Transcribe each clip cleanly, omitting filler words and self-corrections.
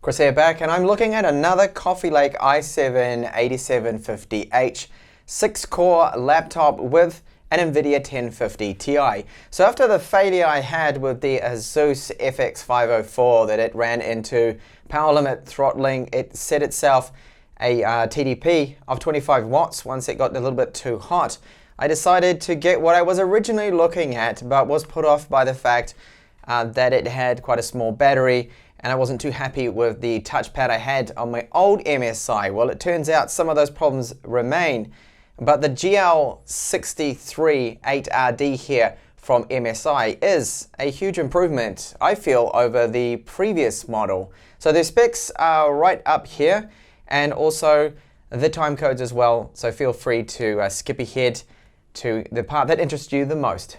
Chris here back, and I'm looking at another Coffee Lake i7-8750H 6-core laptop with an Nvidia 1050 Ti. So after the failure I had with the Asus FX504 that it ran into power limit throttling, it set itself a TDP of 25 watts once it got a little bit too hot. I decided to get what I was originally looking at, but was put off by the fact that it had quite a small battery, and I wasn't too happy with the touchpad I had on my old MSI. Well, it turns out some of those problems remain, but the GL63 8RD here from MSI is a huge improvement, I feel, over the previous model. So the specs are right up here, and also the time codes as well, so feel free to skip ahead to the part that interests you the most.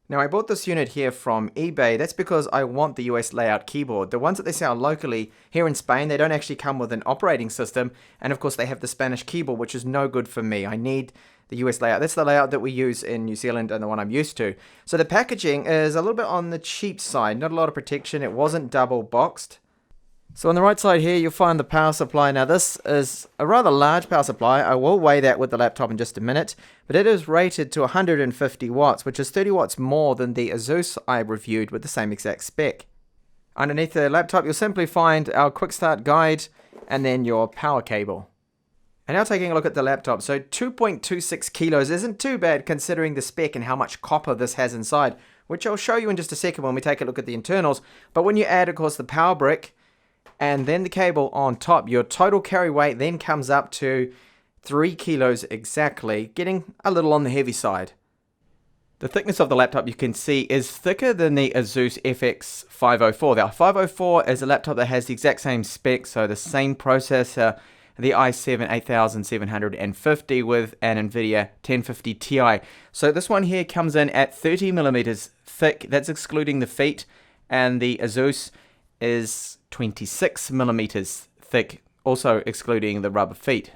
Now, I bought this unit here from eBay. That's because I want the US layout keyboard. The ones that they sell locally here in Spain, they don't actually come with an operating system. And of course, they have the Spanish keyboard, which is no good for me. I need the US layout. That's the layout that we use in New Zealand and the one I'm used to. So the packaging is a little bit on the cheap side. Not a lot of protection. It wasn't double boxed. So on the right side here, you'll find the power supply. Now this is a rather large power supply. I will weigh that with the laptop in just a minute, but it is rated to 150 watts, which is 30 watts more than the Asus I reviewed with the same exact spec. Underneath the laptop, you'll simply find our quick start guide and then your power cable. And now taking a look at the laptop. So 2.26 kilos isn't too bad considering the spec and how much copper this has inside, which I'll show you in just a second when we take a look at the internals. But when you add, of course, the power brick, and then the cable on top, your total carry weight then comes up to 3 kilos exactly, getting a little on the heavy side. The thickness of the laptop, you can see, is thicker than the Asus FX504. The 504 is a laptop that has the exact same specs, so the same processor, the i7-8750 with an Nvidia 1050 Ti. So this one here comes in at 30 millimeters thick. That's excluding the feet, and the Asus is 26 millimeters thick, also excluding the rubber feet.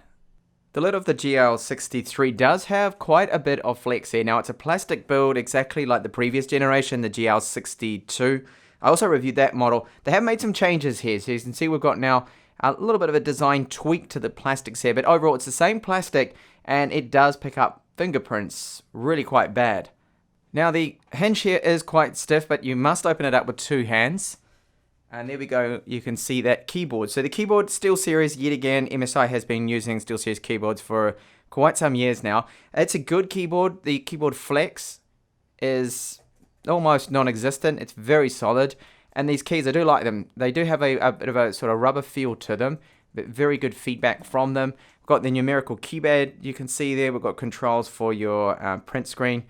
The lid of the GL63 does have quite a bit of flex here. Now it's a plastic build exactly like the previous generation, the GL62. I also reviewed that model. They have made some changes here, so you can see we've got now a little bit of a design tweak to the plastics here, but overall it's the same plastic and it does pick up fingerprints really quite bad. Now the hinge here is quite stiff, but you must open it up with two hands. And there we go, you can see that keyboard. So the keyboard, SteelSeries, yet again, MSI has been using SteelSeries keyboards for quite some years now. It's a good keyboard. The keyboard flex is almost non-existent. It's very solid. And these keys, I do like them. They do have a bit of a sort of rubber feel to them, but very good feedback from them. We've got the numerical keypad, you can see there. We've got controls for your print screen,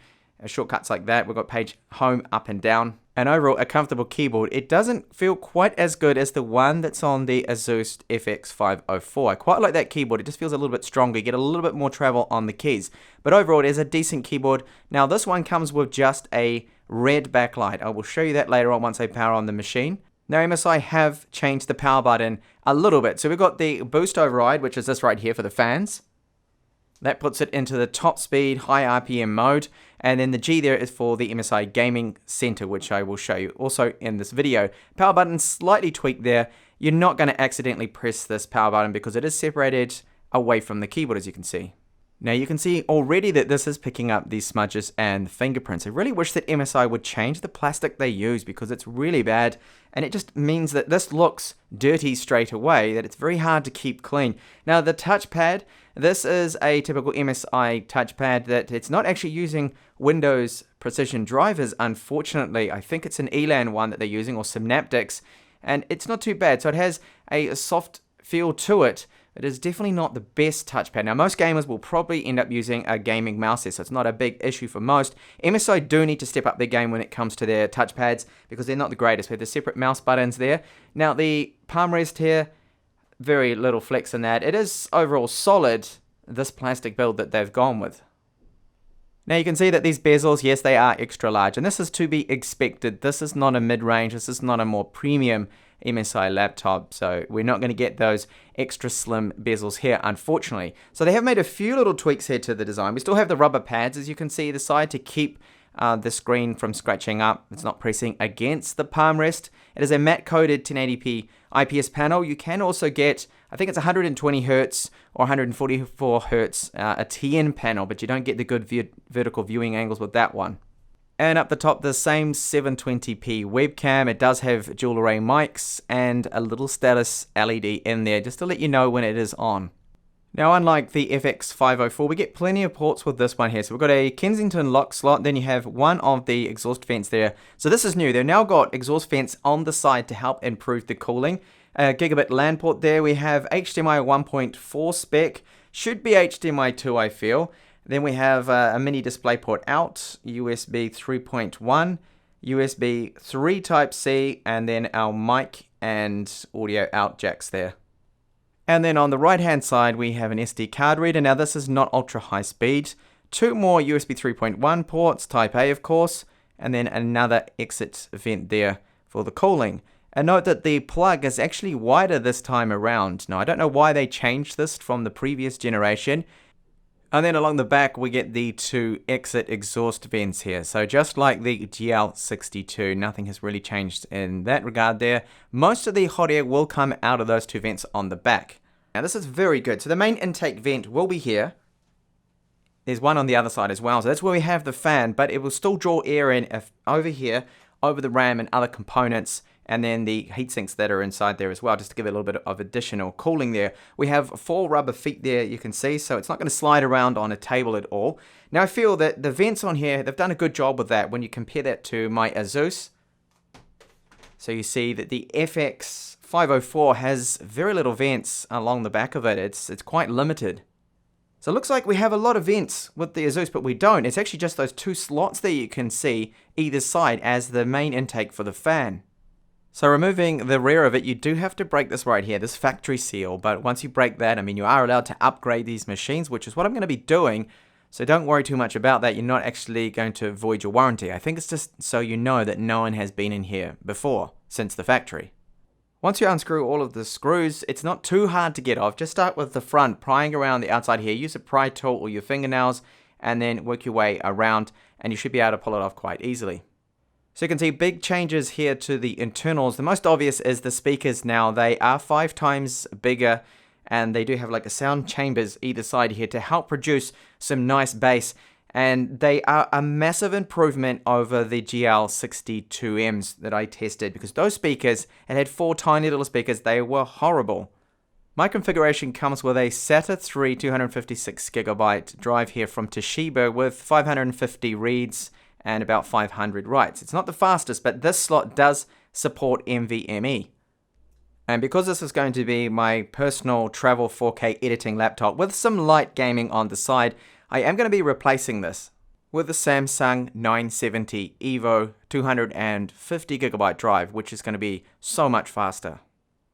shortcuts like that. We've got page home, up and down. And overall, a comfortable keyboard. It doesn't feel quite as good as the one that's on the Asus FX504. I quite like that keyboard. It just feels a little bit stronger. You get a little bit more travel on the keys. But overall, it is a decent keyboard. Now, this one comes with just a red backlight. I will show you that later on once I power on the machine. Now, MSI have changed the power button a little bit. So we've got the boost override, which is this right here for the fans. That puts it into the top speed, high RPM mode. And then the G there is for the MSI Gaming Center, which I will show you also in this video. Power button slightly tweaked there. You're not going to accidentally press this power button because it is separated away from the keyboard, as you can see. Now you can see already that this is picking up these smudges and fingerprints. I really wish that MSI would change the plastic they use because it's really bad, and it just means that this looks dirty straight away, that it's very hard to keep clean. Now the touchpad, this is a typical MSI touchpad that it's not actually using Windows precision drivers, unfortunately. I think it's an ELAN one that they're using, or Synaptics, and it's not too bad. So it has a soft feel to it. It is definitely not the best touchpad. Now, most gamers will probably end up using a gaming mouse here, so it's not a big issue for most. MSI do need to step up their game when it comes to their touchpads because they're not the greatest. We have the separate mouse buttons there. Now, the palm rest here, very little flex in that. It is overall solid, this plastic build that they've gone with. Now, you can see that these bezels, yes, they are extra large, and this is to be expected. This is not a mid-range. This is not a more premium MSI laptop, so we're not going to get those extra slim bezels here, unfortunately. So they have made a few little tweaks here to the design. We still have the rubber pads, as you can see, the side to keep the screen from scratching up. It's not pressing against the palm rest. It is a matte-coated 1080p IPS panel. You can also get, I think it's 120 Hz or 144 Hz, a TN panel, but you don't get the good vertical viewing angles with that one. And up the top, the same 720p webcam. It does have dual array mics and a little status LED in there, just to let you know when it is on. Now, unlike the FX504, we get plenty of ports with this one here. So we've got a Kensington lock slot, then you have one of the exhaust vents there. So this is new. They've now got exhaust vents on the side to help improve the cooling. A gigabit LAN port there. We have HDMI 1.4 spec. Should be HDMI 2, I feel. Then we have a mini display port out, USB 3.1, USB 3 Type-C, and then our mic and audio out jacks there. And then on the right hand side we have an SD card reader. Now this is not ultra high speed. Two more USB 3.1 ports, Type A of course, and then another exit vent there for the cooling. And note that the plug is actually wider this time around. Now I don't know why they changed this from the previous generation. And then along the back we get the two exit exhaust vents here. So just like the GL62, nothing has really changed in that regard there. Most of the hot air will come out of those two vents on the back. Now this is very good. So the main intake vent will be here. There's one on the other side as well. So that's where we have the fan, but it will still draw air in over here, over the RAM and other components, and then the heat sinks that are inside there as well, just to give it a little bit of additional cooling there. We have 4 rubber feet there, you can see, so it's not going to slide around on a table at all. Now I feel that the vents on here, they've done a good job with that when you compare that to my Asus. So you see that the FX504 has very little vents along the back of it. It's quite limited. So it looks like we have a lot of vents with the Asus, but we don't. It's actually just those 2 slots there you can see either side as the main intake for the fan. So removing the rear of it, you do have to break this right here, this factory seal. But once you break that, I mean, you are allowed to upgrade these machines, which is what I'm going to be doing. So don't worry too much about that. You're not actually going to void your warranty. I think it's just so you know that no one has been in here before, since the factory. Once you unscrew all of the screws, it's not too hard to get off. Just start with the front, prying around the outside here. Use a pry tool or your fingernails, and then work your way around, and you should be able to pull it off quite easily. So you can see big changes here to the internals. The most obvious is the speakers now. They are 5 times bigger, and they do have like a sound chambers either side here to help produce some nice bass. And they are a massive improvement over the GL62Ms that I tested, because those speakers, it had 4 tiny little speakers. They were horrible. My configuration comes with a SATA 3 256GB drive here from Toshiba with 550 reads and about 500 writes. It's not the fastest, but this slot does support NVMe. And because this is going to be my personal travel 4K editing laptop with some light gaming on the side, I am going to be replacing this with the Samsung 970 EVO 250GB drive, which is going to be so much faster.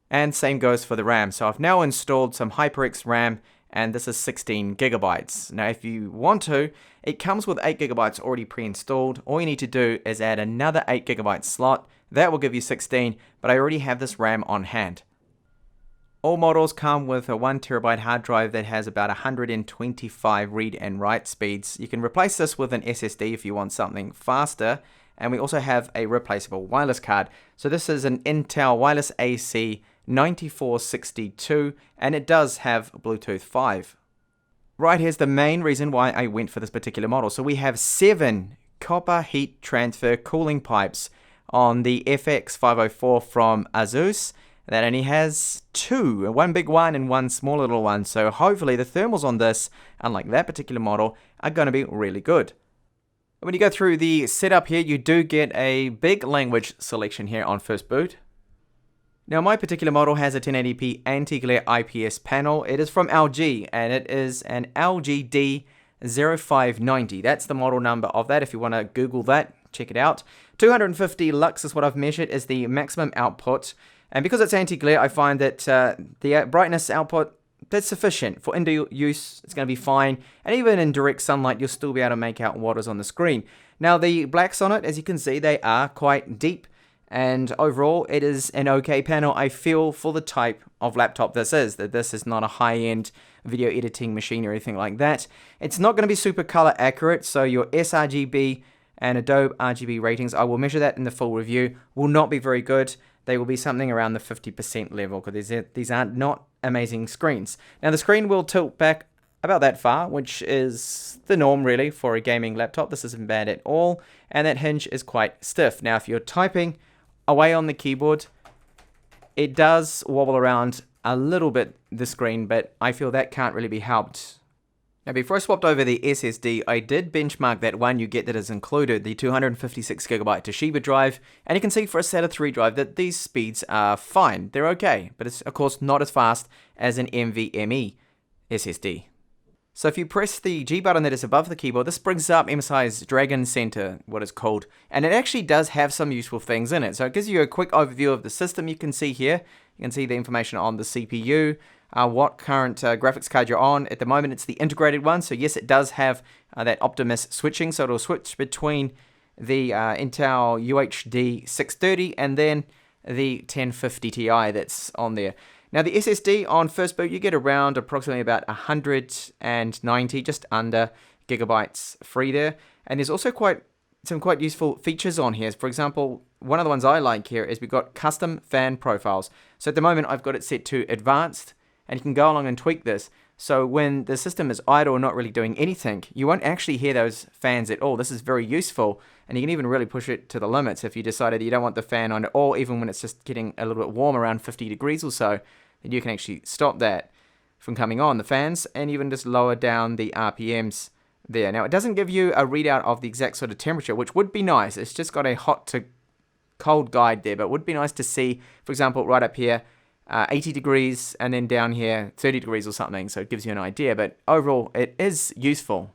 And same goes for the RAM. So I've now installed some HyperX RAM, and this is 16GB. Now if you want to, it comes with 8GB already pre-installed. All you need to do is add another 8GB slot. That will give you 16, but I already have this RAM on hand. All models come with a 1TB hard drive that has about 125 read and write speeds. You can replace this with an SSD if you want something faster. And we also have a replaceable wireless card. So this is an Intel Wireless AC 9462, and it does have Bluetooth 5. Right, here's the main reason why I went for this particular model. So we have 7 copper heat transfer cooling pipes on the FX504 from Asus. That only has 2, one big one and one small little one. So hopefully the thermals on this, unlike that particular model, are going to be really good. When you go through the setup here, you do get a big language selection here on first boot. Now my particular model has a 1080p anti-glare IPS panel. It is from LG, and it is an LG D0590. That's the model number of that. If you want to Google that, check it out. 250 lux is what I've measured is the maximum output. And because it's anti-glare, I find that the brightness output, that's sufficient. For indoor use, it's going to be fine. And even in direct sunlight, you'll still be able to make out what is on the screen. Now the blacks on it, as you can see, they are quite deep. And overall, it is an okay panel, I feel, for the type of laptop this is. That this is not a high-end video editing machine or anything like that. It's not going to be super color accurate, so your sRGB and Adobe RGB ratings, I will measure that in the full review, will not be very good. They will be something around the 50% level, because these aren't not amazing screens. Now the screen will tilt back about that far, which is the norm really for a gaming laptop. This isn't bad at all, and that hinge is quite stiff. Now if you're typing away on the keyboard, it does wobble around a little bit, the screen, but I feel that can't really be helped. Now before I swapped over the SSD, I did benchmark that one you get that is included, the 256GB Toshiba drive, and you can see for a SATA 3 drive that these speeds are fine, they're okay, but it's of course not as fast as an NVMe SSD. So if you press the G button that is above the keyboard, this brings up MSI's Dragon Center, what it's called, and it actually does have some useful things in it. So it gives you a quick overview of the system. You can see here, you can see the information on the CPU, what current graphics card you're on. At the moment it's the integrated one, so yes, it does have that Optimus switching, so it'll switch between the Intel UHD 630 and then the 1050 Ti that's on there. Now the SSD on first boot, you get around approximately about 190, just under gigabytes free there. And there's also some quite useful features on here. For example, one of the ones I like here is we've got custom fan profiles. So at the moment I've got it set to advanced, and you can go along and tweak this. So when the system is idle or not really doing anything, you won't actually hear those fans at all. This is very useful, and you can even really push it to the limits if you decided you don't want the fan on at all, even when it's just getting a little bit warm, around 50 degrees or so. Then you can actually stop that from coming on, the fans, and even just lower down the RPMs there. Now it doesn't give you a readout of the exact sort of temperature, which would be nice. It's just got a hot to cold guide there, but it would be nice to see, for example, right up here, 80 degrees, and then down here 30 degrees or something, so it gives you an idea. But overall it is useful.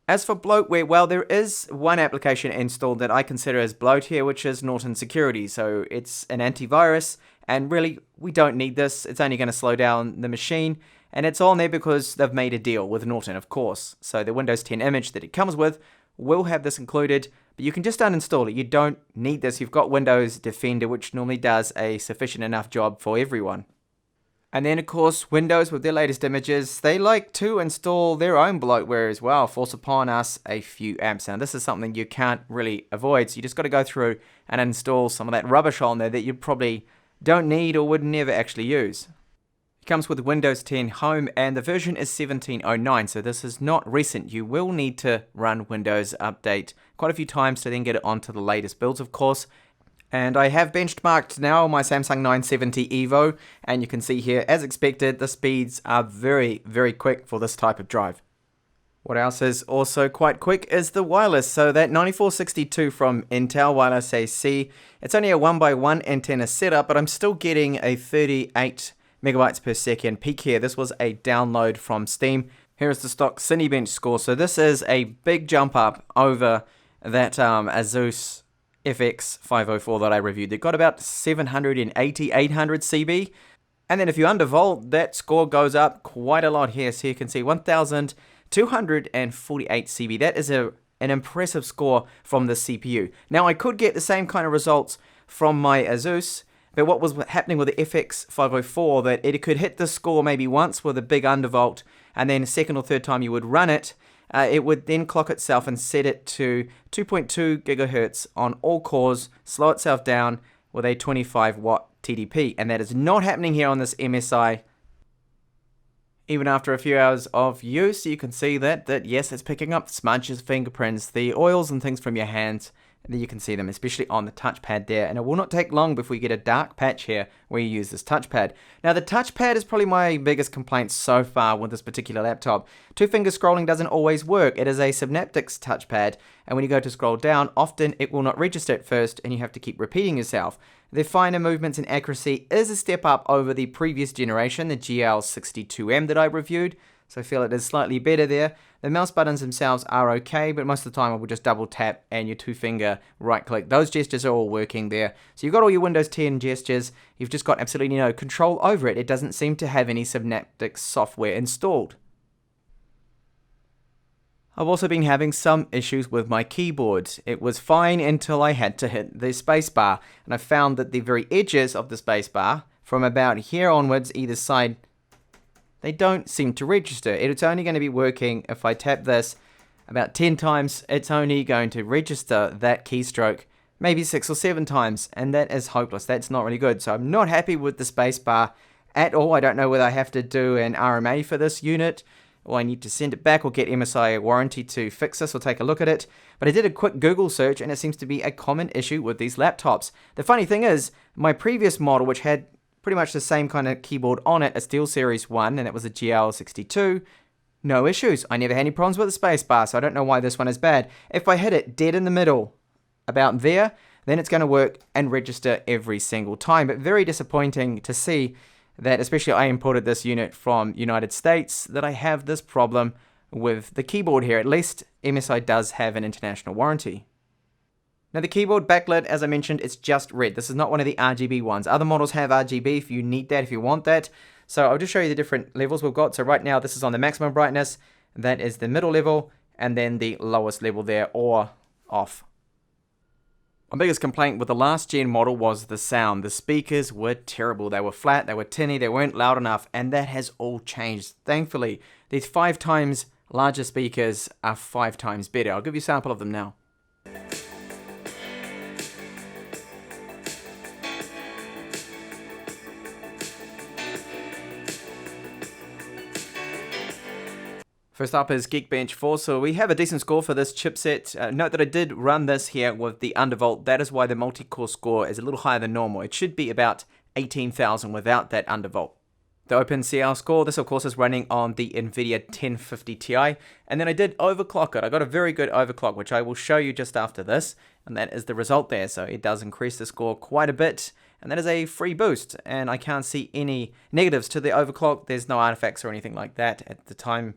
As for bloatware, well, there is one application installed that I consider as bloat here, which is Norton Security. So it's an antivirus, and really we don't need this. It's only going to slow down the machine, and it's on there because they've made a deal with Norton, of course. So the Windows 10 image that it comes with will have this included, but you can just uninstall it. You don't need this. You've got Windows Defender, which normally does a sufficient enough job for everyone. And then, of course, Windows, with their latest images, they like to install their own bloatware as well, force upon us a few apps. Now, this is something you can't really avoid, so you just got to go through and install some of that rubbish on there that you probably don't need or would never actually use. It comes with Windows 10 Home, and the version is 1709, so this is not recent. You will need to run Windows Update quite a few times to then get it onto the latest builds, of course. And I have benchmarked now my Samsung 970 EVO, and you can see here, as expected, the speeds are very, very quick for this type of drive. What else is also quite quick is the wireless. So that 9462 from Intel Wireless AC, it's only a 1x1 antenna setup, but I'm still getting a 38 megabytes per second peak here. This was a download from Steam. Here is the stock Cinebench score. So this is a big jump up over that Asus FX 504 that I reviewed. They've got about 780, 800 CB. And then if you undervolt, that score goes up quite a lot here. So you can see 1248 CB. That is an impressive score from the CPU. Now I could get the same kind of results from my Asus, but what was happening with the FX 504, that it could hit the score maybe once with a big undervolt, and then second or third time you would run it, it would then clock itself and set it to 2.2 gigahertz on all cores, slow itself down with a 25 watt TDP. And that is not happening here on this MSI. Even after a few hours of use, you can see that yes, it's picking up smudges, fingerprints, the oils and things from your hands. And then you can see them, especially on the touchpad there. And it will not take long before you get a dark patch here where you use this touchpad. Now, the touchpad is probably my biggest complaint so far with this particular laptop. Two-finger scrolling doesn't always work. It is a Synaptics touchpad, and when you go to scroll down, often it will not register at first, and you have to keep repeating yourself. The finer movements and accuracy is a step up over the previous generation, the GL63 that I reviewed. So I feel it is slightly better there. The mouse buttons themselves are okay, but most of the time I will just double tap and your two-finger right-click. Those gestures are all working there. So you've got all your Windows 10 gestures. You've just got absolutely no control over it. It doesn't seem to have any Synaptics software installed. I've also been having some issues with my keyboard. It was fine until I had to hit the spacebar, and I found that the very edges of the spacebar, from about here onwards, either side, they don't seem to register. It's only going to be working if I tap this about 10 times, it's only going to register that keystroke maybe 6 or 7 times, and that is hopeless. That's not really good. So I'm not happy with the spacebar at all. I don't know whether I have to do an RMA for this unit, or I need to send it back or get MSI warranty to fix this or take a look at it. But I did a quick Google search and it seems to be a common issue with these laptops. The funny thing is, my previous model, which had pretty much the same kind of keyboard on it, a SteelSeries 1, and it was a GL62, no issues. I never had any problems with the spacebar, so I don't know why this one is bad. If I hit it dead in the middle, about there, then it's going to work and register every single time. But very disappointing to see that, especially I imported this unit from United States, that I have this problem with the keyboard here. At least MSI does have an international warranty. Now the keyboard backlit, as I mentioned, it's just red. This is not one of the RGB ones. Other models have RGB if you need that, if you want that. So I'll just show you the different levels we've got. So right now this is on the maximum brightness, that is the middle level, and then the lowest level there, or off. My biggest complaint with the last gen model was the sound. The speakers were terrible. They were flat, they were tinny, they weren't loud enough, and that has all changed. Thankfully, these 5 times larger speakers are 5 times better. I'll give you a sample of them now. First up is Geekbench 4, so we have a decent score for this chipset. Note that I did run this here with the undervolt. That is why the multi-core score is a little higher than normal. It should be about 18,000 without that undervolt. The OpenCL score, this of course is running on the Nvidia 1050 Ti, and then I did overclock it. I got a very good overclock, which I will show you just after this, and that is the result there. So it does increase the score quite a bit, and that is a free boost, and I can't see any negatives to the overclock. There's no artifacts or anything like that at the time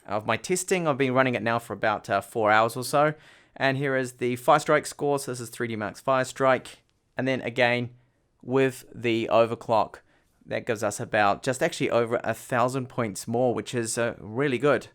of my testing. I've been running it now for about 4 hours or so. And here is the Firestrike score. So this is 3D Mark's Firestrike. And then again, with the overclock, that gives us about just actually over 1,000 points more, which is really good.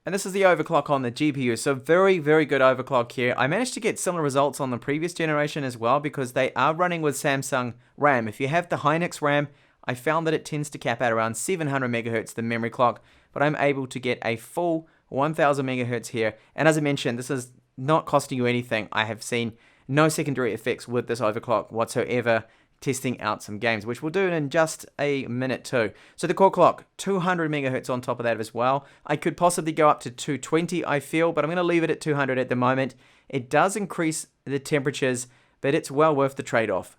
And this is the overclock on the GPU. So very, very good overclock here. I managed to get similar results on the previous generation as well, because they are running with Samsung RAM. If you have the Hynix RAM, I found that it tends to cap out around 700 megahertz, the memory clock, but I'm able to get a full 1000 megahertz here. And as I mentioned, this is not costing you anything. I have seen no secondary effects with this overclock whatsoever, testing out some games, which we'll do in just a minute too. So the core clock, 200 megahertz on top of that as well. I could possibly go up to 220, I feel, but I'm going to leave it at 200 at the moment. It does increase the temperatures, but it's well worth the trade-off.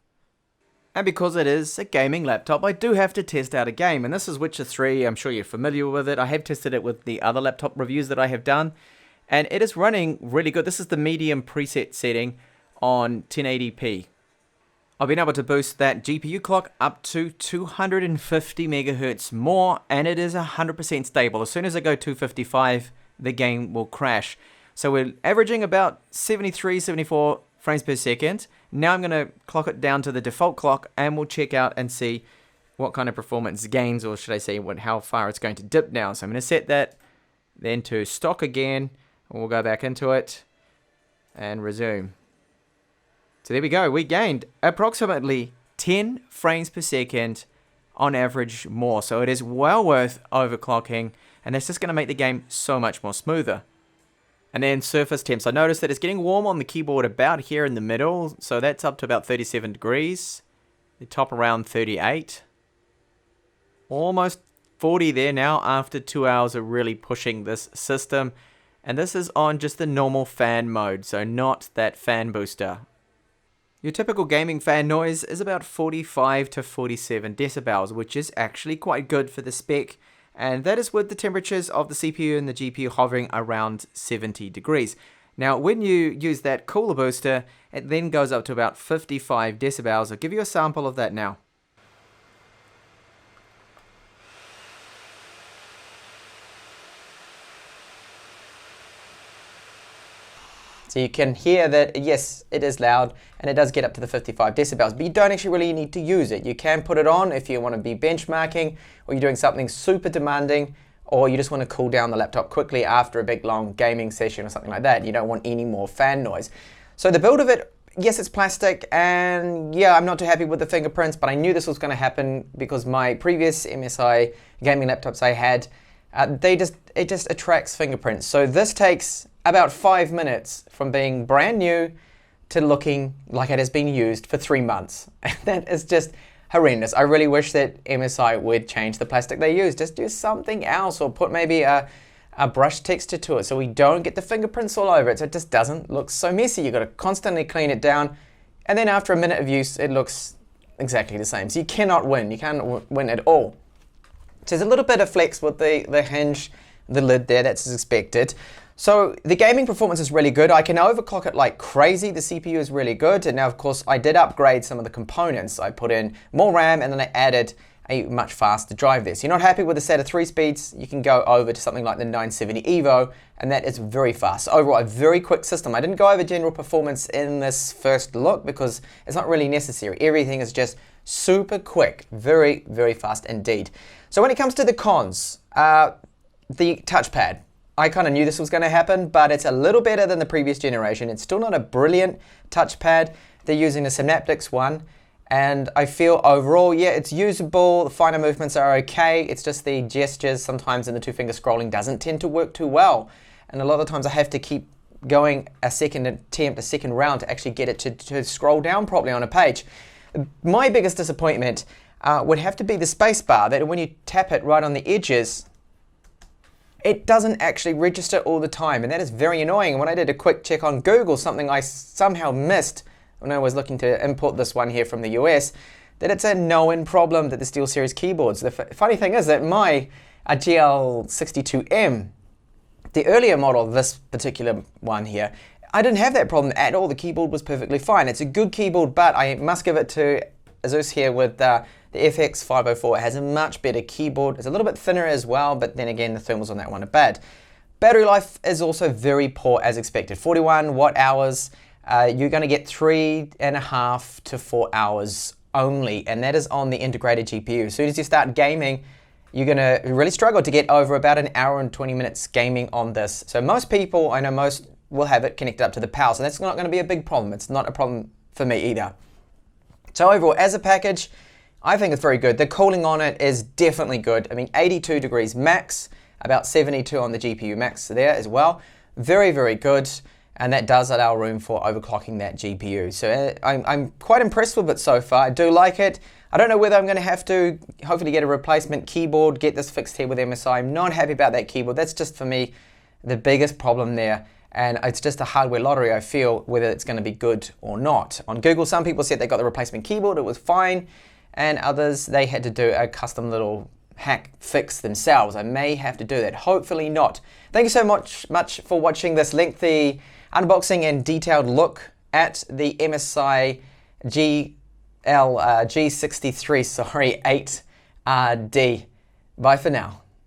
And because it is a gaming laptop, I do have to test out a game, and this is Witcher 3. I'm sure you're familiar with it. I have tested it with the other laptop reviews that I have done, and it is running really good. This is the medium preset setting on 1080p. I've been able to boost that GPU clock up to 250 megahertz more, and it is 100% stable. As soon as I go 255, the game will crash. So we're averaging about 73, 74 frames per second. Now I'm going to clock it down to the default clock, and we'll check out and see what kind of performance gains, or should I say how far it's going to dip now. So I'm going to set that then to stock again, and we'll go back into it and resume. So there we go. We gained approximately 10 frames per second on average more. So it is well worth overclocking, and that's just going to make the game so much more smoother. And then surface temps. I noticed that it's getting warm on the keyboard about here in the middle. So that's up to about 37 degrees. The top around 38. Almost 40 there now after 2 hours of really pushing this system. And this is on just the normal fan mode, so not that fan booster. Your typical gaming fan noise is about 45 to 47 decibels, which is actually quite good for the spec. And that is with the temperatures of the CPU and the GPU hovering around 70 degrees. Now, when you use that cooler booster, it then goes up to about 55 decibels. I'll give you a sample of that now. So you can hear that, yes, it is loud, and it does get up to the 55 decibels, but you don't actually really need to use it. You can put it on if you want to be benchmarking, or you're doing something super demanding, or you just want to cool down the laptop quickly after a big long gaming session or something like that. You don't want any more fan noise. So the build of it, yes, it's plastic, and yeah, I'm not too happy with the fingerprints, but I knew this was going to happen because my previous MSI gaming laptops I had, it just attracts fingerprints. So this takes about 5 minutes from being brand new to looking like it has been used for 3 months. That is just horrendous. I really wish that MSI would change the plastic they use. Just do something else, or put maybe a brush texture to it so we don't get the fingerprints all over it, so it just doesn't look so messy. You've got to constantly clean it down, and then after a minute of use it looks exactly the same. So you cannot win. You can't win at all. So there's a little bit of flex with the hinge, the lid there, that's as expected. So the gaming performance is really good. I can overclock it like crazy. The CPU is really good. And now, of course, I did upgrade some of the components. I put in more RAM, and then I added a much faster drive there. So you're not happy with the SATA 3 speeds, you can go over to something like the 970 Evo, and that is very fast. So overall, a very quick system. I didn't go over general performance in this first look because it's not really necessary. Everything is just super quick, very, very fast indeed. So when it comes to the cons, the touchpad. I kind of knew this was going to happen, but it's a little better than the previous generation. It's still not a brilliant touchpad. They're using a Synaptics one, and I feel overall, yeah, it's usable. The finer movements are okay. It's just the gestures sometimes in the two-finger scrolling doesn't tend to work too well. And a lot of times I have to keep going a second attempt, a second round to actually get it to scroll down properly on a page. My biggest disappointment would have to be the space bar, that when you tap it right on the edges, it doesn't actually register all the time, and that is very annoying. And when I did a quick check on Google, something I somehow missed when I was looking to import this one here from the US, that it's a known problem that the SteelSeries keyboards. The funny thing is that my GL63 the earlier model of this particular one here, I didn't have that problem at all. The keyboard was perfectly fine. It's a good keyboard, but I must give it to Asus here with the FX 504. It has a much better keyboard. It's a little bit thinner as well, but then again, the thermals on that one are bad. Battery life is also very poor as expected. 41 watt hours. You're going to get 3.5 to 4 hours only, and that is on the integrated GPU. As soon as you start gaming, you're going to really struggle to get over about an hour and 20 minutes gaming on this. So most people, I know most will have it connected up to the power, so that's not going to be a big problem. It's not a problem for me either. So overall, as a package, I think it's very good. The cooling on it is definitely good. I mean, 82 degrees max, about 72 on the GPU max there as well. Very, very good. And that does allow room for overclocking that GPU. So I'm quite impressed with it so far. I do like it. I don't know whether I'm going to have to hopefully get a replacement keyboard, get this fixed here with MSI. I'm not happy about that keyboard. That's just for me the biggest problem there. And it's just a hardware lottery, I feel, whether it's going to be good or not. On Google, some people said they got the replacement keyboard, it was fine. And others, they had to do a custom little hack fix themselves. I may have to do that, hopefully not. Thank you so much for watching this lengthy unboxing and detailed look at the MSI GL63 8RD. Bye for now.